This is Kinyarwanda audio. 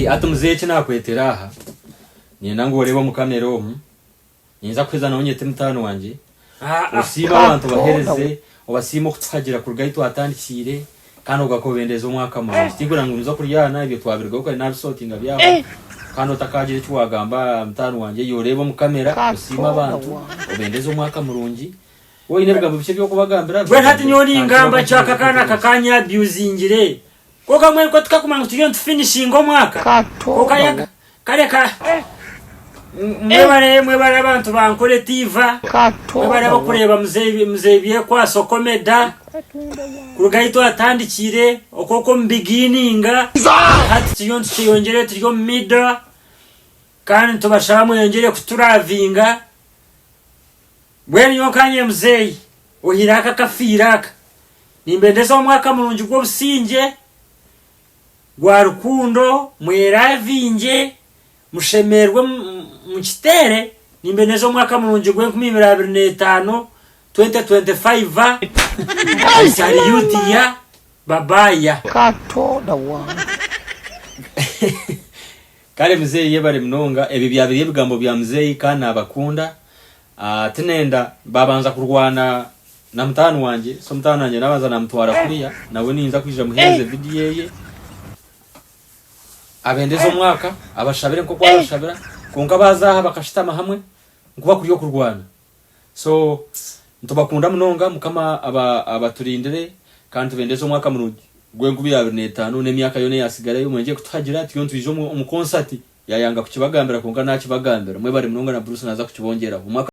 Atumuze kina kwetera aha. Ni nangu ureba mu kamera omu. Ninza kweza naonye temutano wanje. Usiba abantu bahereze obasimo kuthagira kurugaitu atandikire kandi ugakobendeza umwaka mu. Stigura ngo nzo kuryana ibyo twabirwa ko nabisotinga byaho. Kandi utakagire cyuwagamba mutano wanje yoreba mu kamera usima abantu obendeza umwaka murungi. Wowe inerga mu bice byo kubagambira. Gwe hati nyoni ingamba cyaka kana kakanya abusingire. Koka mwe ko tukakumanga tuyo finishing omwaka. Koka kareka mwe bare abantu bankore tiva. Mwe bare bakureba muzebiye kwa sokomeda. Kurugaito atandikire okoko mbigininga. Hati tuyo tuyongere tuyo middle. Kandi tubashamu yongere kuturavinga. Bweni yokanye mzei ohiraka kafiraka. Nimbendeza omwaka mulungi gwo businje. Gwa rukundo mweravinje mushemerwe mu kitere nimbendeza omwaka mulungi gwe 2025 2025 salute ya babaya katoda wa kale mzee yebare mnonga ebi byabiri ebigambo bya mzee kana abakunda tenenda babanza kurwana na mutano wanje so mutano wanje nabaza namutwara kuriya nawe ninza kwija muheze video ye abendeza umwaka abashabire nko kwashabira konka bazaha bakashitama hamwe nkuba kuriyo kurwana so ntubakunda munonga mukama abaturindire kandi tubendeza umwaka mu gwengu bya n'emyaka yone yasigara yo mwenje kuthagira tiyo ntwijo mu concert yayanga kukibagambira konka nakibagambira mwe bari munonga na Bruce naza kukibongera umwaka